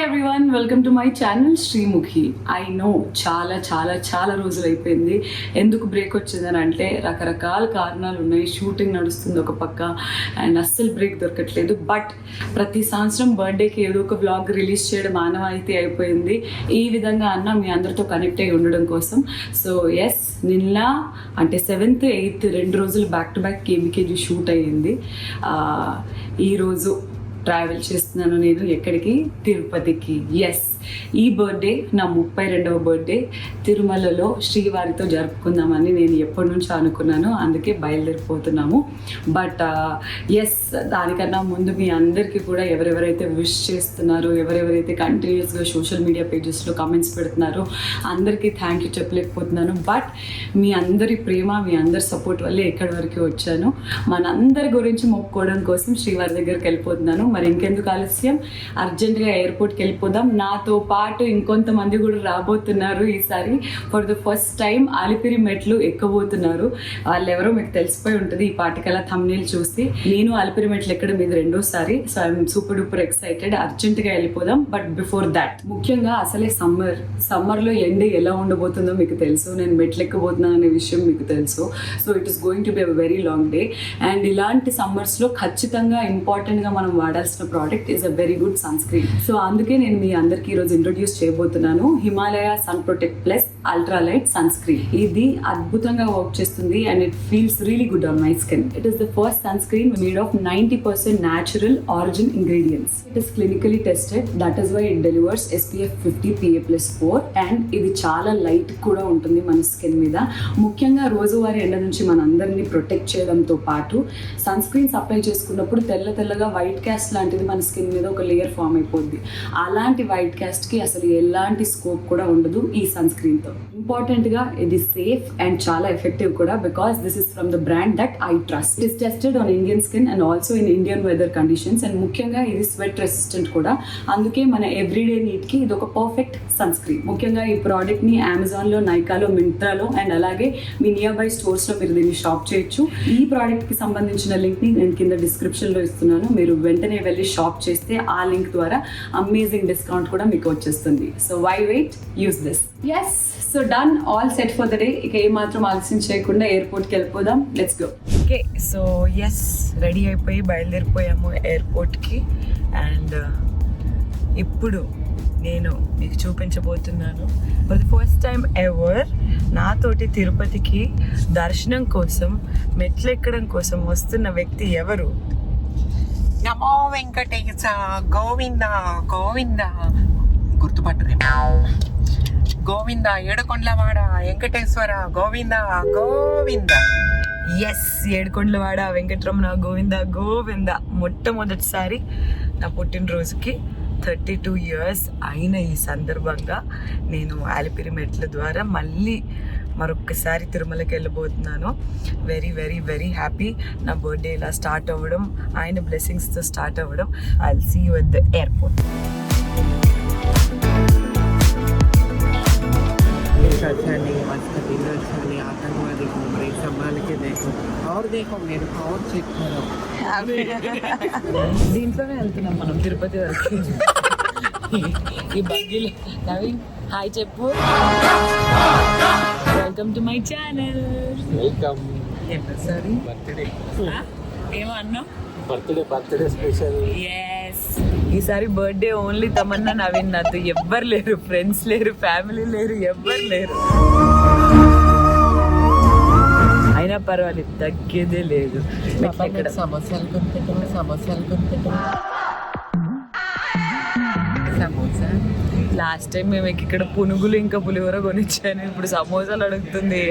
Everyone, welcome to my channel Sreemukhi. I know చాలా రోజులు అయిపోయింది. ఎందుకు బ్రేక్ వచ్చిందని అంటే రకరకాల కారణాలు ఉన్నాయి. షూటింగ్ నడుస్తుంది ఒక పక్క అండ్ అస్సలు బ్రేక్ దొరకట్లేదు. బట్ ప్రతి సంవత్సరం బర్త్డేకి ఏదో ఒక వ్లాగ్ రిలీజ్ చేయడం ఆనవాయితీ అయిపోయింది. ఈ విధంగా అన్న మీ అందరితో కనెక్ట్ అయ్యి ఉండడం కోసం. సో ఎస్, నిన్న అంటే 7th 8th 2 రోజులు బ్యాక్ టు బ్యాక్ కేబీకేజీ షూట్ అయ్యింది. ఈరోజు ట్రావెల్ చేస్తున్నాను నేను ఎక్కడికి, తిరుపతికి. ఎస్, ఈ బర్త్డే నా 32వ బర్త్డే తిరుమలలో శ్రీవారితో జరుపుకుందామని నేను ఎప్పటి నుంచో అనుకున్నాను. అందుకే బయలుదేరిపోతున్నాము. బట్ ఎస్, దానికన్నా ముందు మీ అందరికీ కూడా ఎవరెవరైతే విష్ చేస్తున్నారో, ఎవరెవరైతే కంటిన్యూస్గా సోషల్ మీడియా పేజెస్లో కామెంట్స్ పెడుతున్నారో అందరికీ థ్యాంక్ యూ చెప్పలేకపోతున్నాను. బట్ మీ అందరి ప్రేమ, మీ అందరి సపోర్ట్ వల్లే ఎక్కడి వరకు వచ్చాను. మనందరి గురించి మొక్కుకోవడం కోసం శ్రీవారి దగ్గరికి వెళ్ళిపోతున్నాను. మరి ఇంకెందుకు ఆలస్యం, అర్జెంటుగా ఎయిర్పోర్ట్కి వెళ్ళిపోదాం. నాతో పాటు ఇంకొంతమంది కూడా రాబోతున్నారు. ఈసారి for the first time Alipiri మెట్లు ఎక్కబోతున్నారు. వాళ్ళు ఎవరో మీకు తెలిసిపోయి ఉంటుంది ఈ పాటికల్లా థంబ్నెయిల్ చూసి. నేను అలిపిరి మెట్లు ఎక్కడం ఇది 2వ సారి. So I'm super duper excited. అర్జెంటుగా వెళ్ళిపోదాం. బట్ బిఫోర్ దాట్, ముఖ్యంగా అసలే సమ్మర్లో ఎండ ఎలా ఉండబోతుందో మీకు తెలుసు, నేను మెట్లు ఎక్కబోతున్నాను అనే విషయం మీకు తెలుసు. So it is going to be a very long day. And ఇలాంటి సమ్మర్స్లో ఖచ్చితంగా ఇంపార్టెంట్గా మనం వాడాల్సిన product is a very good sunscreen. So అందుకే నేను మీ అందరికీ ఈరోజు ఇంట్రొడ్యూస్ చేయబోతున్నాను Himalaya sun protect plus ultra light sunscreen. ఇది అద్భుతంగా వర్క్ చేస్తుంది and it feels really good on my skin. It is the first sunscreen made of 90% natural origin ingredients. It is clinically tested. That is why it delivers SPF 50 PA+4 and ఇది చాలా light కూడా ఉంటుంది మన skin మీద. ముఖ్యంగా రోజువారీ ఎండ నుంచి మనందరినీ ప్రొటెక్ట్ చేయడంతో పాటు సన్ స్క్రీన్స్ అప్లై చేసుకున్నప్పుడు తెల్లగా వైట్ క్యాస్ట్ లాంటిది మన స్కిన్ మీద ఒక లేయర్ ఫామ్ అయిపోద్ది. అలాంటి వైట్ క్యాస్ట్కి అసలు ఎలాంటి స్కోప్ కూడా ఉండదు ఈ సన్ స్క్రీన్తో. ఇంపార్టెంట్గా ఇది సేఫ్ అండ్ చాలా ఎఫెక్టివ్ కూడా, because this is from the brand that I trust. It is tested on Indian skin and also in Indian weather conditions. And ముఖ్యంగా ఇది స్వెట్ రెసిస్టెంట్ కూడా. అందుకే మన ఎవ్రీడే నీడ్కి ఇది ఒక పర్ఫెక్ట్ సన్ స్క్రీన్. ముఖ్యంగా ఈ ప్రోడక్ట్ని అమెజాన్లో, నైకాలో, మింత్రాలో అండ్ అలాగే మీ నియర్ బై స్టోర్స్లో మీరు దీన్ని షాప్ చేయొచ్చు. ఈ ప్రోడక్ట్కి సంబంధించిన లింక్ని నేను కింద డిస్క్రిప్షన్లో ఇస్తున్నాను. మీరు వెంటనే వెళ్ళి షాప్ చేస్తే ఆ లింక్ ద్వారా అమేజింగ్ డిస్కౌంట్ కూడా మీకు వచ్చేస్తుంది. So why wait, use this. Yes, so done, all set for the day. ఇక ఏమాత్రం ఆలస్యం చేయకుండా ఎయిర్పోర్ట్కి వెళ్ళిపోదాం. Let's go. Okay, so yes, ready అయిపోయి బయలుదేరిపోయాము ఎయిర్పోర్ట్కి. అండ్ ఇప్పుడు నేను మీకు చూపించబోతున్నాను for the first time ever నాతోటి తిరుపతికి దర్శనం కోసం, మెట్లు ఎక్కడం కోసం వస్తున్న వ్యక్తి ఎవరు? నమో వెంకటేశ గోవింద గోవింద. గుర్తుపట్టరే గోవింద, ఏడుకొండలవాడ వెంకటేశ్వర గోవింద గోవింద. ఎస్, ఏడుకొండలవాడ వెంకటరమణ గోవింద గోవింద. మొట్టమొదటిసారి నా పుట్టినరోజుకి 32 years అయిన ఈ సందర్భంగా నేను అలిపిరి మెట్ల ద్వారా మళ్ళీ మరొక్కసారి తిరుమలకి వెళ్ళబోతున్నాను. Very very very happy. నా బర్త్డే ఇలా స్టార్ట్ అవ్వడం, ఆయన బ్లెస్సింగ్స్తో స్టార్ట్ అవ్వడం. I will see you at the airport. आतंकवादी को ब्रेक संभाल के देखो और देखो मेरे को और चेक करो. దీంట్లోనే వెళ్తున్నాం మనం తిరుపతి వరకు. ఈ బగ్గీలు. నవీన్, హాయ్ చెప్పు. Welcome to my channel. Welcome. Sorry, birthday. ఏమో అన్నావు? Birthday special. ఎస్, ఈసారి బర్త్డే ఓన్లీ తమన్నా, నవీన్. నాతో ఎవ్వరు లేరు, ఫ్రెండ్స్ లేరు, ఫ్యామిలీ లేరు, ఎవ్వరు లేరు. అయినా పర్వాలేదు, తగ్గేదే లేదు. సమోసాలు కొనుక్కుంటాం, సమోసాలు కొనుక్కుంటాం. సమోసా లాస్ట్ టైం మేము ఇక్కడ పునుగులు ఇంకా పులిహోర కొనిచ్చాను. ఇప్పుడు సమోసాలు అడుగుతుంది.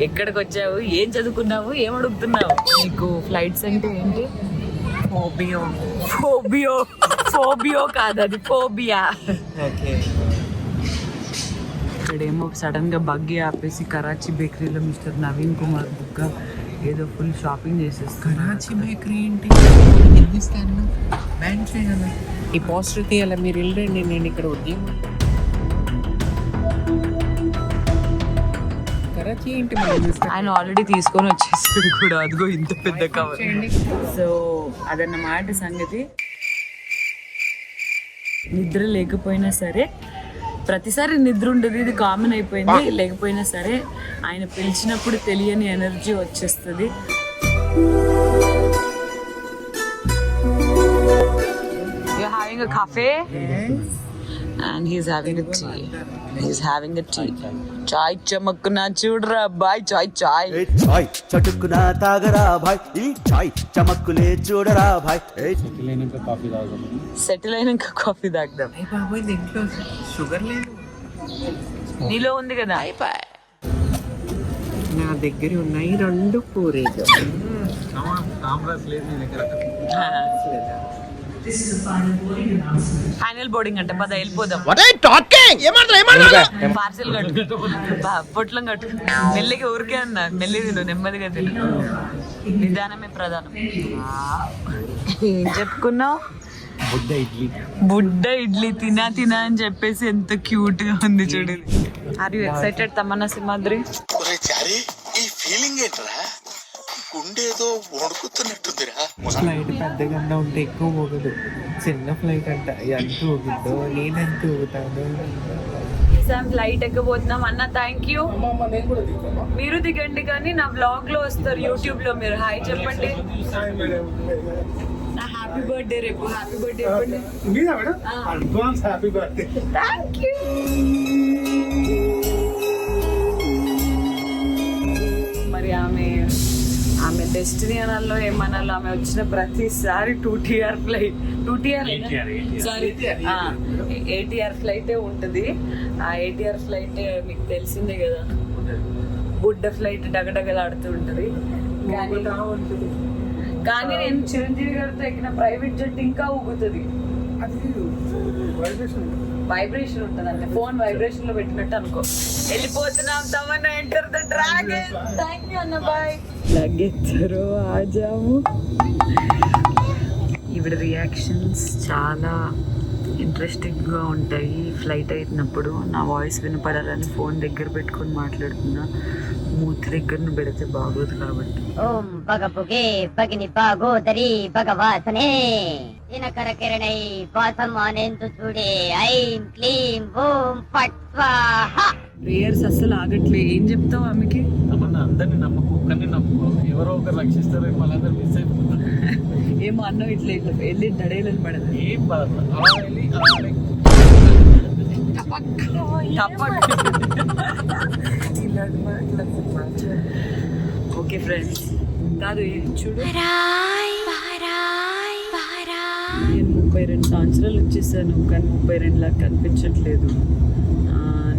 ఎక్కడికి వచ్చావు, ఏం చదువుకున్నావు, ఏం అడుగుతున్నావు? నీకు ఫ్లైట్స్ అంటే ఏంటి? ఫోబియో. ఫోబియో ఫోబియో కాదు, అది ఫోబియా. ఓకే. ఇక్కడేమో సడన్ గా బగ్గి ఆపేసి కరాచీ బేకరీలో మిస్టర్ నవీన్ కుమార్ బుగ్గ ఏదో ఫుల్ షాపింగ్ చేసేస్తారు. కరాచీ బేకరీ ఏంటి? హిందుస్థాన్లో బ్యాన్ చేయాలి. ఈ పోస్టర్ తీయాలి. మీరు వెళ్ళండి, నేను ఇక్కడ ఉద్యోగం. కరాచీ ఏంటి? ఆయన ఆల్రెడీ తీసుకొని వచ్చేసాడు కూడా, అదిగో ఇంత పెద్ద కవర్. సో అదన్నమాట సంగతి. నిద్ర లేకపోయినా సరే, ప్రతిసారి నిద్ర ఉండదు, ఇది కామన్ అయిపోయింది. లేకపోయినా సరే ఆయన పిలిచినప్పుడు తెలియని ఎనర్జీ వచ్చేస్తుంది. You're having a cafe? Yes. And he's having a tea. He's having a tea. చాయ్ చమక్కునా చూడరా బాయ్, చాయ్ చాయ్. చాయ్ చటుక్కున తాగరా భాయ్, ఈ చాయ్ చమక్కులే చూడరా భాయ్. సెటిల్ అయినాక కాఫీ తాగుదాం. అయ్య బాబోయ్, దీంట్లో షుగర్ లేదు. నీలో ఉంది కదా. నా దగ్గర ఉన్నాయి 2 పూరీలు. ఫైనల్ బోర్డింగ్ అంటే పద వెళ్ళిపోదాం. పార్సల్ కట్టు, పొట్లం కట్టు. మెల్లిగా ఊరికే అన్నా, మెల్లి తిను, నెమ్మదిగా తిను. నిదానమే ప్రధానం. ఏం చెప్పుకున్నావు? బుడ్డ ఇడ్లీ తినా తినా అని చెప్పేసి ఎంత క్యూట్ గా ఉంది చూడు. Are you excited Tamannaah Simhadri? ఈ ఫీలింగ్ ఏంట్రా, గుండేదో వణుకుతున్నట్టుందిరా. ఫ్లైట్ పెద్దగా ఉంటే ఎక్కువ ఊగదు, చిన్న ఫ్లైట్ అంట ఎంత ఊగుద్దో, నేనెంత ఊగుతాను. ఫ్లైట్ ఎక్కబోతున్నాం అన్న. Thank you. మీరు దిగండి కానీ నా వ్లాగ్ లో వస్తారు, యూట్యూబ్ లో. మీరు హాయ్ చెప్పండి. నా హ్యాపీ బర్త్డే రేపు. హ్యాపీ బర్త్డే చెప్పండి. Thank you. మరి ఆమె డెస్టినీ అనాలో ఏమనాలో, ఆమె వచ్చిన ప్రతిసారి 2TR flight, 2TR sorry ATR ఫ్లైటే ఉంటుంది. ఆ ATR ఫ్లైట్ మీకు తెలిసిందే కదా, బుడ్డ ఫ్లైట్ డగడగలాడుతూ ఉంటుంది. కానీ నేను చిరంజీవి గారితో ఎక్కిన ప్రైవేట్ జెట్ ఇంకా ఊగుతుంది. వైబ్రేషన్ ఉంటుంది అంటే ఫోన్ వైబ్రేషన్ లో పెట్టినట్టు అనుకో. వెళ్ళిపోతున్నాం Tamannaah, enter the dragon. Thank you అన్న, బాయ్. లగెత్తరు ఆజాము. ఈవిడ రియాక్షన్స్ చాలా ఇంట్రెస్టింగ్గా ఉంటాయి. ఫ్లైట్ అయినప్పుడు నా వాయిస్ వినపడాలని ఫోన్ దగ్గర పెట్టుకొని మాట్లాడుతున్నా. మూతి దగ్గరను పెడితే బాగోదు కాబట్టి. ఓం పగపుగే పగిని పాగోదరి భగవాసనే దినకర కిరణై వాసమానేందు చూడే ఐం క్లీం ఓం ఫట్ స్వాహ. ప్రేయర్స్ అస్సలు ఆగట్లే. ఏం చెప్తావు ఆమెకి? అందరిని నమ్మకు, ఒక్కరిని నమ్మకు, ఎవరో ఒకరు రక్షిస్తారు. వాళ్ళందరూ మిస్ అయిపోతారు. ఏమో అన్నం ఇట్లా ఇట్లా వెళ్ళి దడేలని పడదు. ఏం పడదు, అలా వెళ్ళి అలా ఓకే ఫ్రెండ్స్, కాదు చూడు, నేను 32 సంవత్సరాలు వచ్చేసాను, కానీ 32 లాగా కనిపించట్లేదు.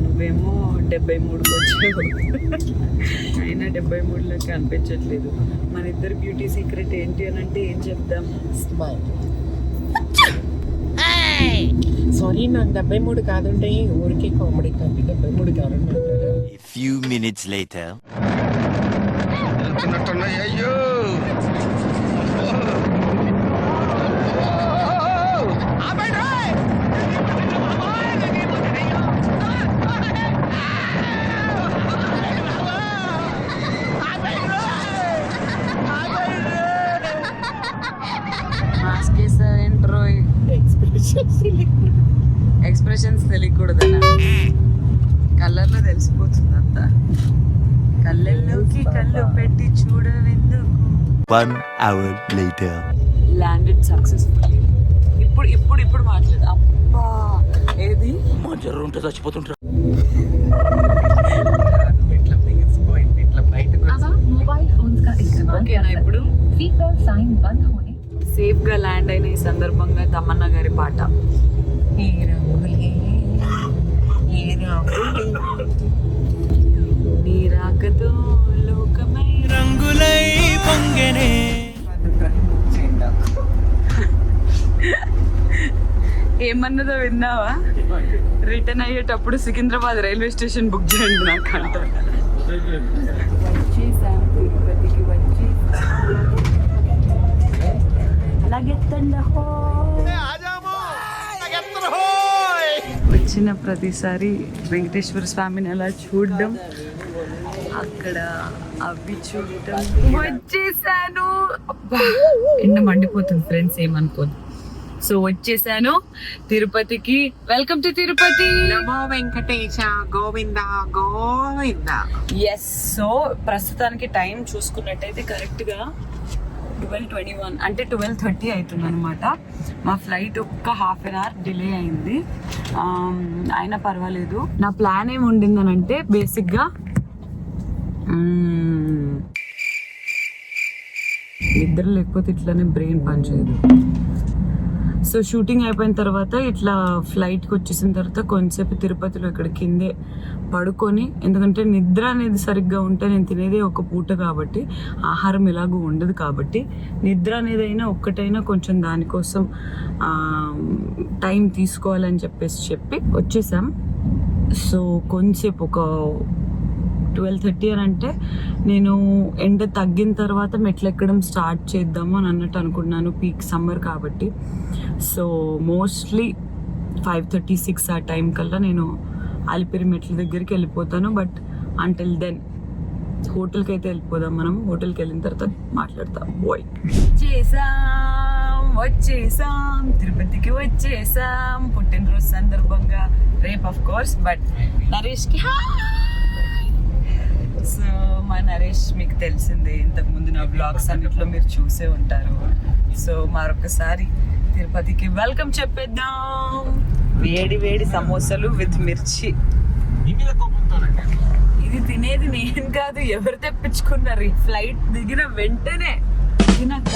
నువ్వేమో 73కి వచ్చావు, అయినా 73 లాగా కనిపించట్లేదు. మన ఇద్దరు బ్యూటీ సీక్రెట్ ఏంటి అని అంటే ఏం చెప్దాం? సారీ, నాకు 73 కాదుంటే ఊరికే కామెడీ కాదు. 73 కాదండి. A few minutes later. అయ్యో మాస్క్ వేసారేంట్రో. ఎక్స్ప్రెషన్స్ తెలియకూడదనా? కళ్ళల్లో తెలిసిపోతుంది అంతా. కళ్ళల్లోకి కళ్ళు పెట్టి చూడవెందుకు. 1 hour later. Landed successfully. ఇప్పుడు మాట్లాడు. అబ్బా ఏది మా జర్రు ఉంటే చచ్చిపోతుంటారు. ఇట్లా మిగిలిపోయింది, ఇట్లా బయటకు ఓకేనా? ఇప్పుడు సేఫ్ గా ల్యాండ్ అయిన ఈ సందర్భంగా తమన్నా గారి పాట. ఏ రంగులే, ఏ రంగులే, నీ రాకతో లోకమై రంగులై పొంగెనే. ఏమన్నదో విన్నావా? రిటర్న్ అయ్యేటప్పుడు సికింద్రాబాద్ రైల్వే స్టేషన్ బుక్ చేయండి నాకు అంట. తిరుపతికి వచ్చి వచ్చిన ప్రతిసారి వెంకటేశ్వర స్వామిని అలా చూడడం, అక్కడ అవి చూడటం. వచ్చేసాను. ఎండ మండిపోతుంది ఫ్రెండ్స్, ఏమనుకోదు. సో వచ్చేసాను తిరుపతికి. Welcome to Tirupati. Namo Venkatesha Govinda Govinda. Yes. So ప్రస్తుతానికి టైం చూసుకున్నట్టయితే కరెక్ట్గా 12:21 అంటే 12:30 అవుతుంది అనమాట. మా ఫ్లైట్ ఒక్క హాఫ్ అన్ అవర్ డిలే అయింది, అయినా పర్వాలేదు. నా ప్లాన్ ఏమి ఉండిందనంటే బేసిక్గా నిద్ర లేకపోతే ఇట్లానే బ్రెయిన్ పనిచేయదు. సో షూటింగ్ అయిపోయిన తర్వాత ఇట్లా ఫ్లైట్కి వచ్చేసిన తర్వాత కొంతసేపు తిరుపతిలో ఇక్కడ కిందే పడుకొని, ఎందుకంటే నిద్ర అనేది సరిగ్గా ఉంటే నేను తినేదే ఒక పూట కాబట్టి ఆహారం ఎలాగూ ఉండదు కాబట్టి నిద్ర అనేది అయినా ఒక్కటైనా కొంచెం దానికోసం టైం తీసుకోవాలని చెప్పి వచ్చేసాం. సో కొంచెంసేపు ఒక 12:30 అని అంటే నేను ఎండ తగ్గిన తర్వాత మెట్లు ఎక్కడం స్టార్ట్ చేద్దాము అని అన్నట్టు అనుకున్నాను, పీక్ సమ్మర్ కాబట్టి. సో మోస్ట్లీ 5:36 ఆ టైం కల్లా నేను అలిపిరి మెట్ల దగ్గరికి వెళ్ళిపోతాను. బట్ అంటిల్ దెన్ హోటల్కి అయితే వెళ్ళిపోదాం. మనం హోటల్కి వెళ్ళిన తర్వాత మాట్లాడతాం. బాయ్. వచ్చేసాం తిరుపతికి వచ్చేసాం పుట్టినరోజు సందర్భంగా రేపు ఆఫ్ కోర్స్. బట్ నరేష్కి సో మా నరేష్ మీకు తెలిసిందే, ఇంతకుముందు నా బ్లాగ్స్ అన్నిట్లో మీరు చూసే ఉంటారు. సో మరొకసారి తిరుపతికి వెల్కమ్ చెప్పేద్దాం. వేడి వేడి సమోసాలు విత్ మిర్చి. ఇది తినేది నేను కాదు, ఎవరు తెప్పించుకున్నారు. ఫ్లైట్ దిగిన వెంటనే తినక్క.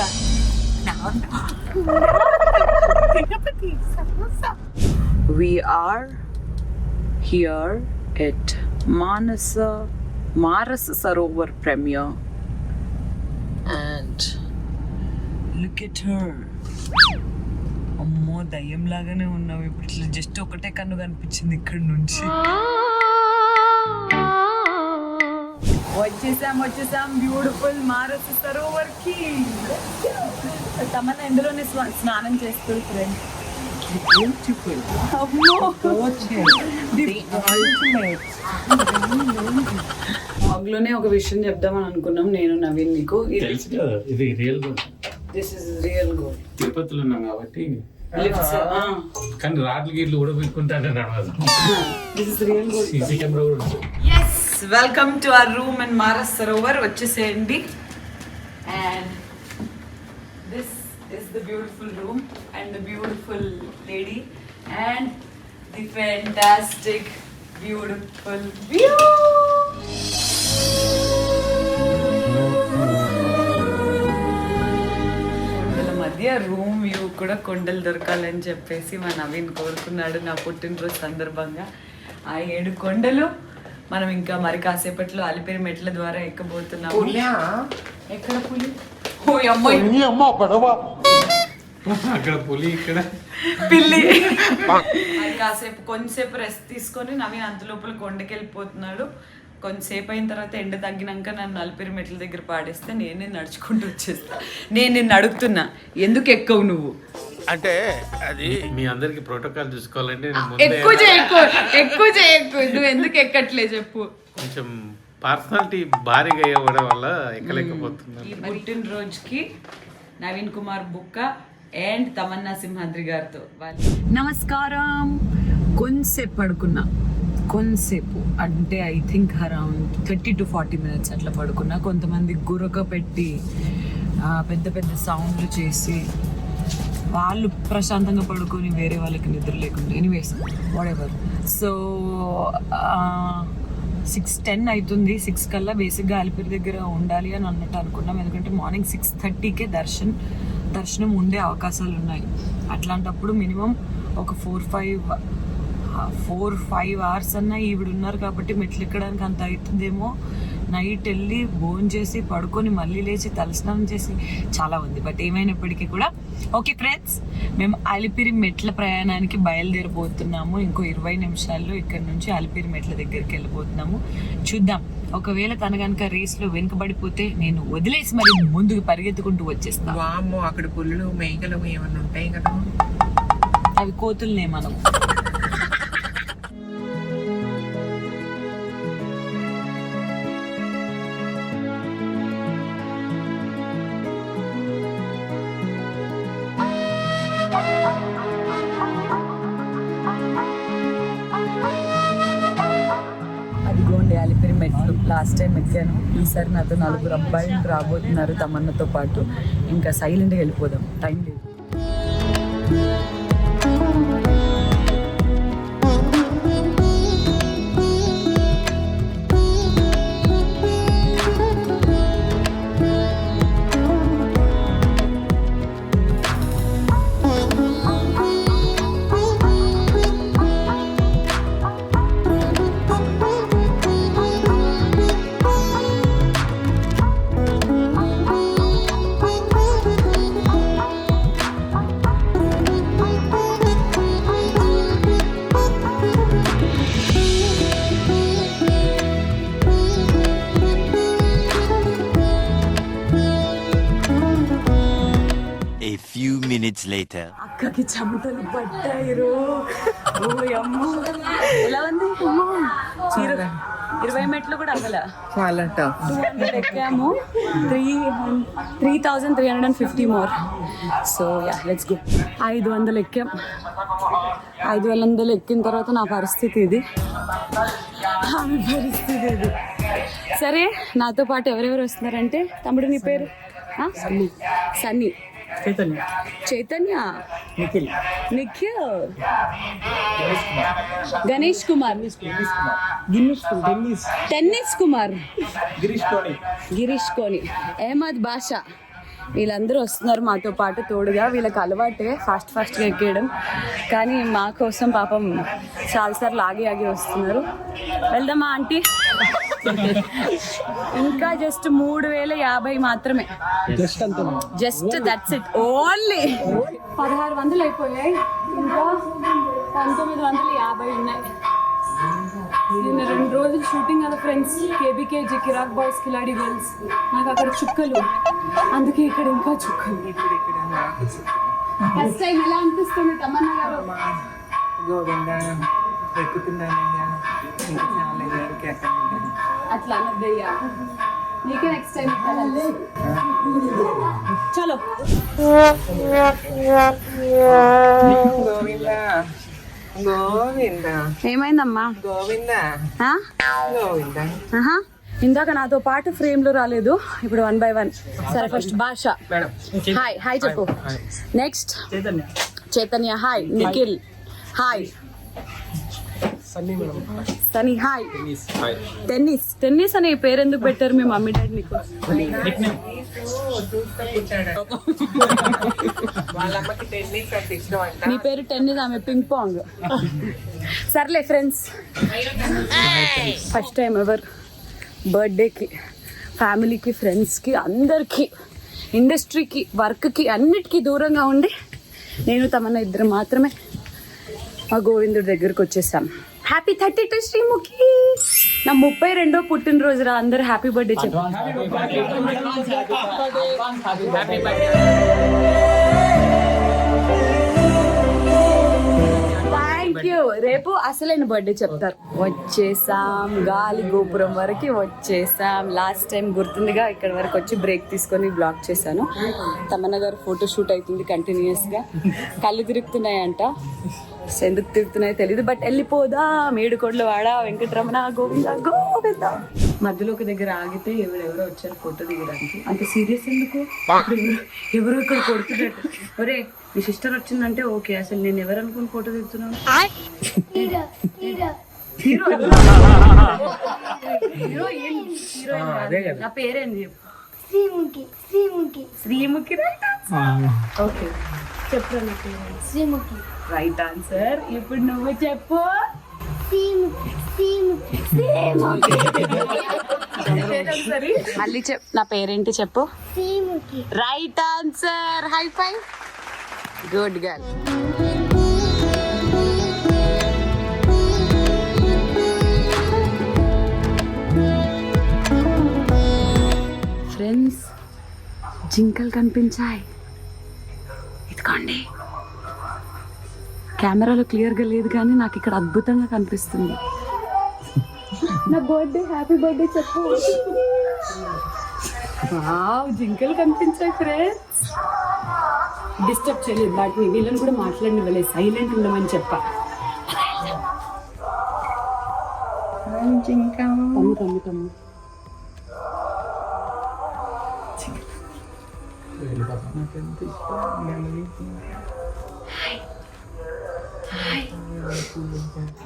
We are here at Maras Sarovar premiere and look at her. అమ్మో దయ్యం లాగానే ఉన్నావు ఇప్పుడు. ఇట్లా జస్ట్ ఒకటే కన్ను కనిపించింది ఇక్కడ నుంచి. వచ్చేసాం బ్యూటిఫుల్ మారస్ సరోవర్ కి. తమన్నా ఇందులోనే స్నానం చేస్తుంది ఫ్రెండ్. బ్లాగ్లోనే ఒక విషయం చెప్దామని అనుకున్నాం నేను నవీన్ మీకు. ఇది real gold. This is real gold. తిరుపతిలో ఉన్నాం కాబట్టి కానీ రాడ్లు గీడ్లు కూడా పెట్టుకుంటానే నడవదు. This is real gold. CC camera కూడా ఉంది. Yes, welcome to our room in Marasa Sarovar. వచ్చేసేయండి. And this is the beautiful room and the beautiful lady and the fantastic beautiful view. కొండల మధ్య రూమ్ వ్యూ కూడా కొండలు దొరకాలని చెప్పేసి మా నవీన్ కోరుకున్నాడు నా పుట్టినరోజు సందర్భంగా. ఆ 7 కొండలు మనం ఇంకా మరి కాసేపట్లో అలిపిరి మెట్ల ద్వారా ఎక్కబోతున్నాము. ఎక్కడ పులి? ఓ అమ్మాయి, అక్కడ పులి, ఇక్కడ పిల్లి. కాసేపు కొంతసేపు రెస్ట్ తీసుకొని నవీన్ అంత లోపల కొండకి వెళ్ళిపోతున్నాడు. కొంతసేపు అయిన తర్వాత ఎండ తగ్గినాక నన్ను అలిపిరి మెట్ల దగ్గర పాడేస్తే నేనే నడుచుకుంటూ వచ్చేస్తా. నేను నిన్ను అడుగుతున్నా, ఎందుకు ఎక్కవు నువ్వు అంటే అది మీ అందరికి ప్రోటోకాల్ చూసుకోవాలంటే ఎక్కువ చేయకు. నువ్వు ఎందుకు ఎక్కట్లే చెప్పు. కొంచెం పర్సనాలిటీ భారీగా అయ్యడం వల్ల ఎక్కలేకపోతున్నాను. ఈ పుట్టినరోజుకి నవీన్ కుమార్ బుక్క అండ్ తమన్నా సింహాద్రి గారితో నమస్కారం. కొంతసేపు పడుకున్నా, కొంతసేపు అంటే I think around 30 to 40 minutes అట్లా పడుకున్నా. కొంతమంది గురక పెట్టి పెద్ద పెద్ద సౌండ్లు చేసి వాళ్ళు ప్రశాంతంగా పడుకొని వేరే వాళ్ళకి నిద్ర లేకుండా. Anyways what ever. సో 6:10 అవుతుంది. 6 కల్లా బేసిక్గా అలిపిరి దగ్గర ఉండాలి అని అన్నట్టు అనుకున్నాం. ఎందుకంటే మార్నింగ్ 6:30కే దర్శనం ఉండే అవకాశాలు ఉన్నాయి. అట్లాంటప్పుడు మినిమం ఒక 4-5 hours అన్నా ఈవిడ ఉన్నారు కాబట్టి మెట్లు ఎక్కడానికి అంత అవుతుందేమో. నైట్ వెళ్ళి భోజనం చేసి పడుకొని మళ్ళీ లేచి తలస్నానం చేసి చాలా ఉంది. బట్ ఏమైనప్పటికీ కూడా ఓకే ఫ్రెండ్స్, మేము అలిపిరి మెట్ల ప్రయాణానికి బయలుదేరిపోతున్నాము. ఇంకో 20 నిమిషాల్లో ఇక్కడ నుంచి అలిపిరి మెట్ల దగ్గరికి వెళ్ళిపోతున్నాము. చూద్దాం, ఒకవేళ తన కనుక రేస్లో వెనుకబడిపోతే నేను వదిలేసి మరి ముందుకు పరిగెత్తుకుంటూ వచ్చేస్తాను. వామ్మో, అక్కడ పుల్లు మేకలు ఏమన్నా ఉంటాయి కదా. అవి కోతుల్నే మనం. ఇదిగోండి అలిపిరి మెట్లు. లాస్ట్ టైం ఎక్కాను, ఈసారి నాతో 4 అబ్బాయిలు రాబోతున్నారు తమన్నతో పాటు. ఇంకా సైలెంట్గా వెళ్ళిపోదాం, టైం లేదు. A few minutes later. అక్కకి చెమటలు పట్టాయిరు. ఓ అమ్మ, ఎలా ఉంది? 20 మెట్లు కూడా అవ్వలే. చాలా టఫ్. 200 ఎక్కాము, 3,350 more. So yeah, let's go. 500 ఎక్కాం. 500 ఎక్కిన తర్వాత నా పరిస్థితి ఇది, ఆమె పరిస్థితి ఇది. సరే, నాతో పాటు ఎవరెవరు వస్తున్నారంటే, తమ్ముడు నీ పేరు? సన్నీ, చైతన్య, నిఖిల్, గణేష్ కుమార్, టెన్నిస్ కుమార్, గిరీష్ కోని, అహ్మద్ బాషా, వీళ్ళందరూ వస్తున్నారు మాతో పాటు. తోడుగా వీళ్ళకి అలవాటే ఫాస్ట్గా ఎక్కేయడం, కానీ మా కోసం పాపం చాలాసార్లు ఆగి వస్తున్నారు. వెళ్దామా ఆంటీ? ఇంకా జస్ట్ 3,050 మాత్రమే, జస్ట్ దట్స్ ఇట్, ఓన్లీ 1,600 అయిపోయాయి, ఇంకా 1,950 ఉన్నాయి. నిన్న 2 రోజులు షూటింగ్ కదా ఫ్రెండ్స్, కేబీకేజీ, కిరాక్ బాయ్స్, కిలాడి గర్ల్స్. నాకు అక్కడ చుక్కలు, అందుకే ఇక్కడ ఇంకా చుక్కలు. ఫస్ట్ టైం ఎలా అనిపిస్తుంది తమన్నా గారు? అట్లా అనద్దయ్యా, నీకే నెక్స్ట్ టైం చలో. ఏమైందమ్మా? ఇందాక నాతో పాటు ఫ్రేమ్ లో రాలేదు, ఇప్పుడు 1 by 1. సరే, ఫస్ట్ భాష, హాయ్ చెప్పు. Next Chaitanya, hi. Nikhil, hi. Sunny, hi. Tennis అనే పేరు ఎందుకు పెట్టారు మీ మమ్మీ డాడీ నీకు? నీ పేరు టెన్నిస్, ఆమె పింగ్ పాంగ్. సర్లే ఫ్రెండ్స్, ఫస్ట్ టైం ఎవర్ బర్త్డేకి ఫ్యామిలీకి, ఫ్రెండ్స్కి, అందరికీ, ఇండస్ట్రీకి, వర్క్కి, అన్నిటికీ దూరంగా ఉండి నేను తమన్నా ఇద్దరు మాత్రమే మా గోవిందుడి దగ్గరకు వచ్చేసాం. హ్యాపీ 32 శ్రీముఖి. నా 32వ పుట్టినరోజు రా, అందరూ హ్యాపీ బర్త్డే చెప్పు. Thank you. రేపు అసలైన బర్త్డే చెప్తారు. వచ్చేసాం, గాలి గోపురం వరకు వచ్చేసాం. లాస్ట్ టైం గుర్తుందిగా, ఇక్కడ వరకు వచ్చి బ్రేక్ తీసుకొని బ్లాక్ చేశాను. తమన్నా గారు ఫోటోషూట్ అవుతుంది కంటిన్యూస్గా, కళ్ళు తిరుగుతున్నాయంట. ఎందుకు తిరుగుతున్నాయో తెలీదు, బట్ వెళ్ళిపోదా. మేడుకోడ్ల వాడ, వెంకటరమణ, గోవింద గోవింద. మధ్యలో ఒక దగ్గర ఆగితే ఎవరెవరో వచ్చారు ఫోటో దిగడానికి. అంత సీరియస్ ఎందుకు? ఎవరో ఇక్కడ కొడుతున్నట్టు. ఒరే, మీ సిస్టర్ వచ్చిందంటే ఓకే, అసలు నేను ఎవరు అనుకుని ఫోటో దిగుతున్నాను? నా పేరేంది? శ్రీముఖి. ఓకే, చెప్పరా నా పేరు? శ్రీముఖి. Right answer. ఇప్పుడు నువ్వు చెప్పు. మళ్ళీ నా పేరేంటి చెప్పు. Right answer. High five. Good girl. Friends, జింకలు కనిపించాయి. ఇదిగోండి, కెమెరాలో క్లియర్గా లేదు కానీ నాకు ఇక్కడ అద్భుతంగా కనిపిస్తుంది. నా బర్త్డే, హ్యాపీ బర్త్డే చెప్పు. వావ్, జింకలు కనిపించాయి ఫ్రెండ్స్. డిస్టర్బ్ చేయలేదు వాటిని, వీళ్ళని కూడా మాట్లాడినవ్వలేదు, సైలెంట్ ఉండమని చెప్పా.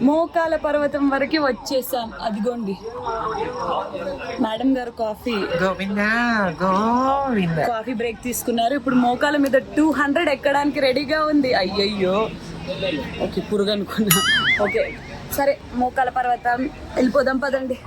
మోకాల పర్వతం వరకు వచ్చేసాం. అదిగోండి మేడం గారు కాఫీ కాఫీ బ్రేక్ తీసుకున్నారు. ఇప్పుడు మోకాల మీద 200 ఎక్కడానికి రెడీగా ఉంది. అయ్యయ్యో ఓకే పురుగు అనుకున్నా. ఓకే సరే మోకాల పర్వతం వెళ్ళిపోదాం పదండి.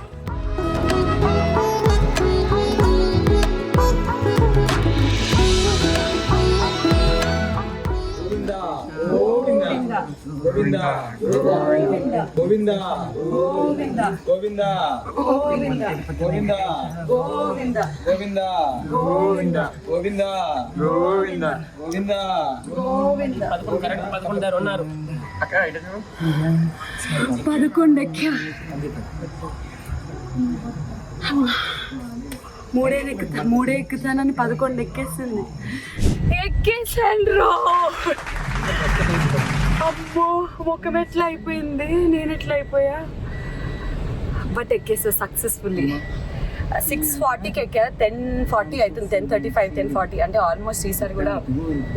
పదకొండు ఎక్కా. మూడే ఎక్కుతానని 11 ఎక్కేసింది. ఎక్కేసాను. అబ్బో ముఖం ఎట్లా అయిపోయింది, నేను ఎట్లా అయిపోయా. But ఎక్కేసా successfully. 6:40కి ఎక్కా. 10:40 అవుతుంది. 10:35 10:40 అంటే ఆల్మోస్ట్ ఈసారి కూడా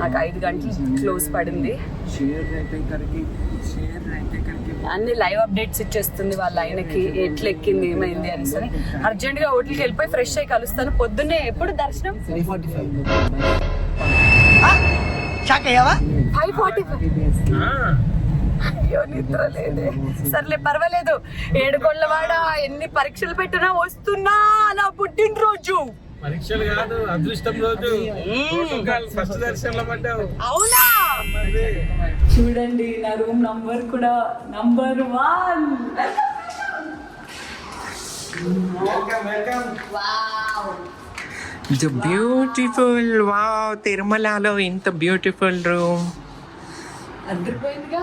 నాకు 5 గంటలు క్లోజ్ పడింది. అన్ని లైవ్ అప్డేట్స్ ఇచ్చేస్తుంది వాళ్ళ ఆయనకి ఎట్లా ఎక్కింది ఏమైంది అని. సరే అర్జెంట్గా హోటల్కి వెళ్ళిపోయి ఫ్రెష్ అయ్యి కలుస్తాను. పొద్దున్నే ఎప్పుడు దర్శనం 5:45. అయ్యో నిద్ర లేదే. సర్లే పర్వాలేదు. 7 గొల్లవాడ ఎన్ని పరీక్షలు పెట్టినా వస్తున్నా. నా పుట్టినరోజు పరీక్షలు కాదు, అదృష్టం రోజు. ఫస్ట్ దర్శనంలో పడ్డావు. అవునా? చూడండి నా రూమ్ నంబర్ కూడా నంబర్ 1. The beautiful, wow, తిరుమలలో ఇంత బ్యూటిఫుల్ రూమ్. అద్దరిపోయిందిగా.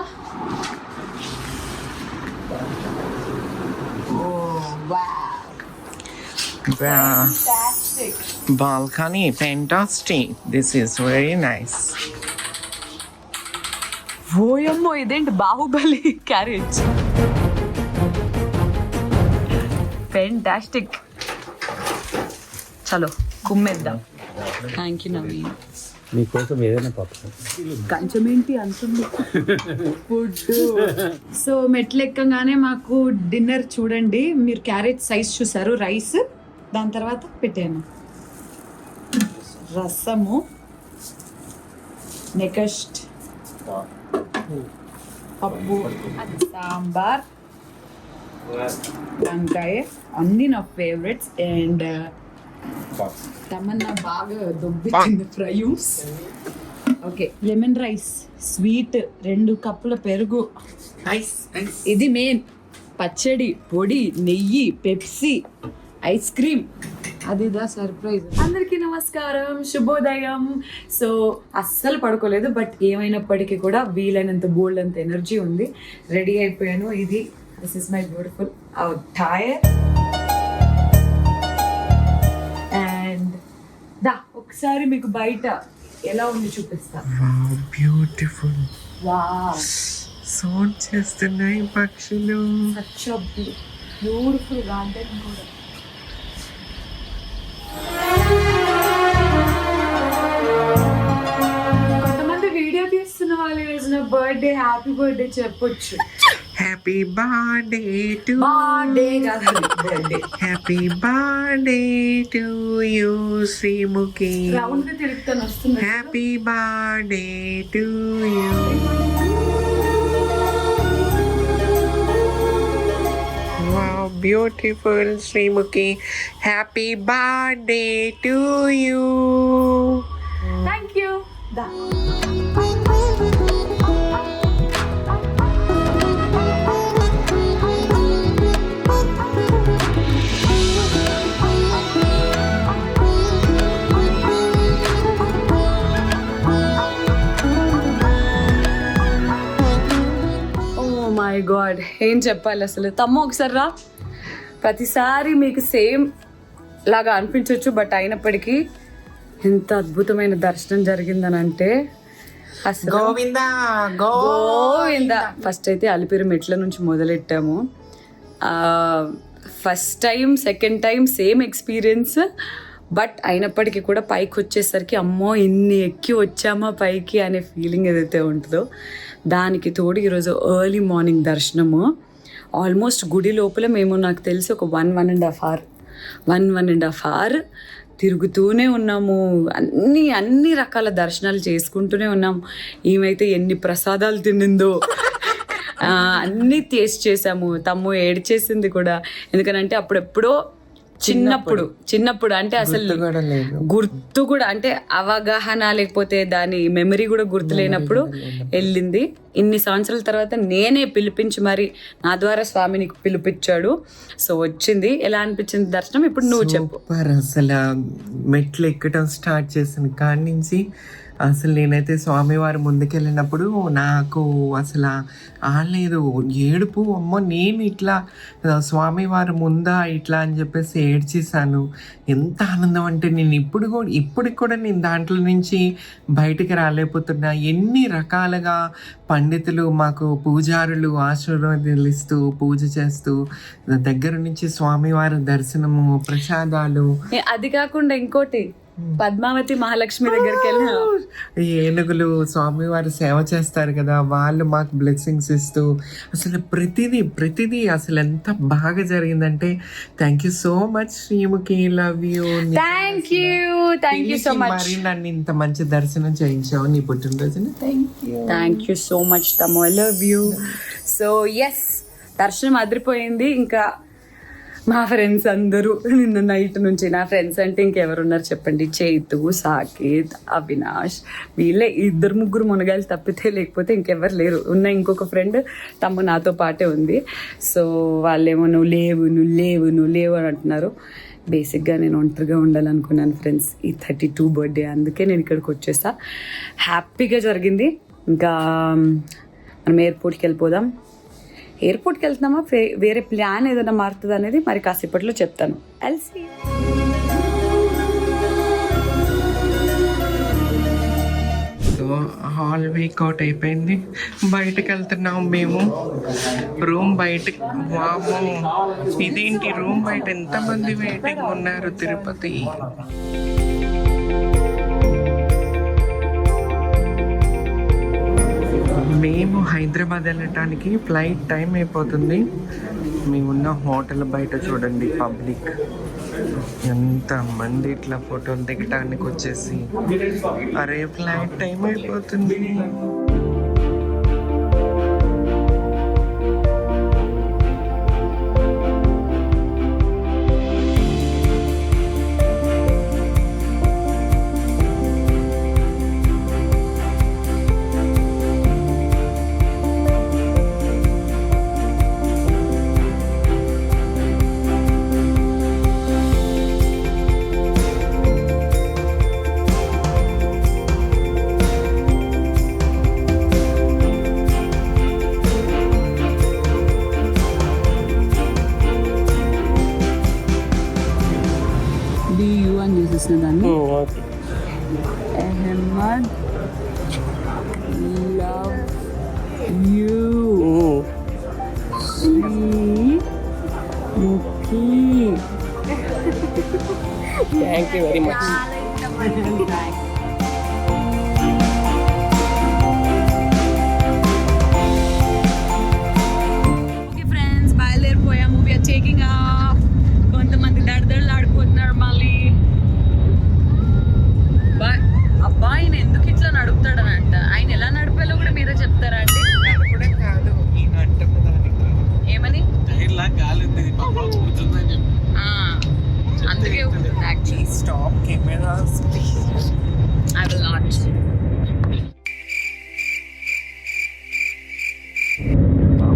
Fantastic. Balcony, fantastic. This is very nice. ఓయమ్మో ఇదేంటి బాహుబలి క్యారేజ్. ఫెంటాస్టిక్. చలో కుమ్మేద్దాం. Thank you Naveen. మీకోసం ఏదైనా పప్పు కంచం ఏంటి అంటుంది ఫుడ్. సో మెట్లు ఎక్కగానే మాకు డిన్నర్ చూడండి. మీరు క్యారెట్ సైజ్ చూసారు. రైస్, దాని తర్వాత పెట్టాను రసము, నెక్స్ట్ పప్పు, సాంబార్, వంకాయ, అన్నీ నా ఫేవరెట్స్. అండ్ తమన్నా బాగా దొబ్బించింది fries. Okay lemon rice, sweet, 2 కప్పుల పెరుగు, ఇది మెయిన్, పచ్చడి, పొడి, నెయ్యి, పెప్సీ, ఐస్ క్రీమ్. అదిదా సర్ప్రైజ్. అందరికీ నమస్కారం, శుభోదయం. సో అస్సలు పడుకోలేదు, బట్ ఏమైనప్పటికీ కూడా వీలైనంత బోల్డ్ అంత ఎనర్జీ ఉంది. రెడీ అయిపోయాను. ఇది this is my beautiful attire. And దా ఒకసారి మీకు బయట ఎలా ఉంది చూపిస్తా. బ్యూటిఫుల్. వావ్ సౌండ్ చేస్తున్నాయి పక్షులు. సచ్ అ బ్యూటిఫుల్ గార్డెన్ కూడా. కొంతమంది వీడియో తీస్తున్న వాళ్ళు ఈరోజు నా బర్త్డే, హ్యాపీ బర్త్డే చెప్పొచ్చు. హ్యాపీ బర్త్డే టు బర్త్డే కాదు birthday. Happy birthday to you Srimukhi. Round గా తిరుగుతాను వస్తుంది. Happy birthday to you. Wow, beautiful Srimuki. Happy birthday to you. Thank you. దా మై గాడ్ ఏం చెప్పాలి అసలు. తమ్ము ఒకసారి రా. ప్రతిసారి మీకు సేమ్ లాగా అనిపించవచ్చు, బట్ అయినప్పటికీ ఎంత అద్భుతమైన దర్శనం జరిగిందని అంటే అసలు గోవిందా గోవింద. ఫస్ట్ అయితే అలిపిరి మెట్ల నుంచి మొదలెట్టాము. First time second time same experience. But అయినప్పటికీ కూడా పైకి వచ్చేసరికి అమ్మో ఇన్ని ఎక్కి వచ్చామా పైకి అనే ఫీలింగ్ ఏదైతే ఉంటుందో దానికి తోడు ఈరోజు ఎర్లీ మార్నింగ్ దర్శనము. ఆల్మోస్ట్ గుడి లోపల మేము నాకు తెలిసి ఒక 1.5 hour తిరుగుతూనే ఉన్నాము. అన్ని రకాల దర్శనాలు చేసుకుంటూనే ఉన్నాము. ఈమెయితే ఎన్ని ప్రసాదాలు తినిందో అన్నీ టేస్ట్ చేసాము. తమ్ము ఏడ్చేసింది కూడా, ఎందుకనంటే అప్పుడెప్పుడో చిన్నప్పుడు అంటే అసలు గుర్తు కూడా అంటే అవగాహన లేకపోతే దాని మెమరీ కూడా గుర్తు లేనప్పుడు వెళ్ళింది. ఇన్ని సంవత్సరాల తర్వాత నేనే పిలిపించి మరి నా ద్వారా స్వామిని పిలిపించాడు. సో వచ్చింది. ఎలా అనిపించింది దర్శనం? ఇప్పుడు నువ్వు చెప్పు. అసలు మెట్లు ఎక్కడం స్టార్ట్ చేసిన కాడి నుంచి అసలు నేనైతే స్వామివారి ముందుకెళ్ళినప్పుడు నాకు అసలు ఆలేదు, ఏడుపు. అమ్మో నేను ఇట్లా స్వామివారి ముందా ఇట్లా అని చెప్పేసి ఏడ్చేసాను. ఎంత ఆనందం అంటే నేను ఇప్పటికి కూడా నేను దాంట్లో నుంచి బయటికి రాలేకపోతున్నా. ఎన్ని రకాలుగా పండితులు మాకు పూజారులు ఆశీర్వాదాలు ఇస్తూ పూజ చేస్తూ దగ్గర నుంచి స్వామివారి దర్శనము, ప్రసాదాలు. అది కాకుండా ఇంకోటి పద్మావతి మహాలక్ష్మి దగ్గరికి వెళ్ళిన ఏనుగులు స్వామివారి సేవ చేస్తారు కదా, వాళ్ళు మాకు బ్లెస్సింగ్స్ ఇస్తూ అసలు ప్రతిదీ అసలు ఎంత బాగా జరిగిందంటే thank you so much Srimukhi, love you. Thank you so much. మరి నన్ను ఇంత మంచి దర్శనం చేయించావు నీ పుట్టినరోజున. థ్యాంక్ యూ సో మచ్ తమ్ము, I love you. So yes, దర్శనం అదిరిపోయింది. ఇంకా మా ఫ్రెండ్స్ అందరూ నిన్న నైట్ నుంచి, నా ఫ్రెండ్స్ అంటే ఇంకెవరున్నారు చెప్పండి, చైతు, సాకేత్, అవినాష్, వీళ్ళే 2-3 మునగాయలు తప్పితే లేకపోతే ఇంకెవరు లేరు. ఉన్న ఇంకొక ఫ్రెండ్ తమ్ము నాతో పాటే ఉంది. సో వాళ్ళేమో నువ్వు లేవు అని అంటున్నారు. బేసిక్గా నేను ఒంటరిగా ఉండాలనుకున్నాను ఫ్రెండ్స్ ఈ 32 బర్త్డే, అందుకే నేను ఇక్కడికి వచ్చేసా. హ్యాపీగా జరిగింది. ఇంకా మనం ఎయిర్పోర్ట్కి వెళ్ళిపోదాం. ఎయిర్పోర్ట్కి వెళ్తున్నామా వేరే ప్లాన్ ఏదైనా మారుతుంది అనేది మరి కాసేపట్లో చెప్తాను. ఎల్సీ సో హాల్ వీక్అవుట్ అయిపోయింది. బయటకు వెళ్తున్నాం మేము. రూమ్ బయటకు, వామో ఇదేంటి రూమ్ బయట ఎంతమంది వెయిటింగ్ ఉన్నారు తిరుపతి. మేము హైదరాబాద్ వెళ్ళటానికి ఫ్లైట్ టైం అయిపోతుంది. మేమున్న హోటల్ బయట చూడండి పబ్లిక్ ఎంతమంది ఇట్లా ఫోటోలు దిగటానికి వచ్చేసి, అరే ఫ్లైట్ టైం అయిపోతుంది. దాన్ని Ahmed love you Sreemukhi. Thank you very much. Friends బయలుదేరిపోయాము. We're taking off. కొంతమంది దడదడలు ఆడిపోతున్నారు మళ్ళీ. అబ్బా ఆయన ఎందుకు ఇట్లా నడుపుతాడనంట. ఆయన ఎలా నడిపేలో కూడా మీరే చెప్తారా అండి? నడపడం కాదు, ఈయన అంటున్న దానికి ఏమని అందుకే stop cameras I will not.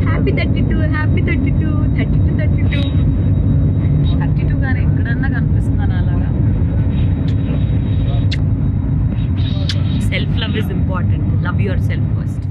Happy 32 కానీ ఎక్కడన్నా కనిపిస్తున్నాను అలాగా. Self love is important. Love your self first.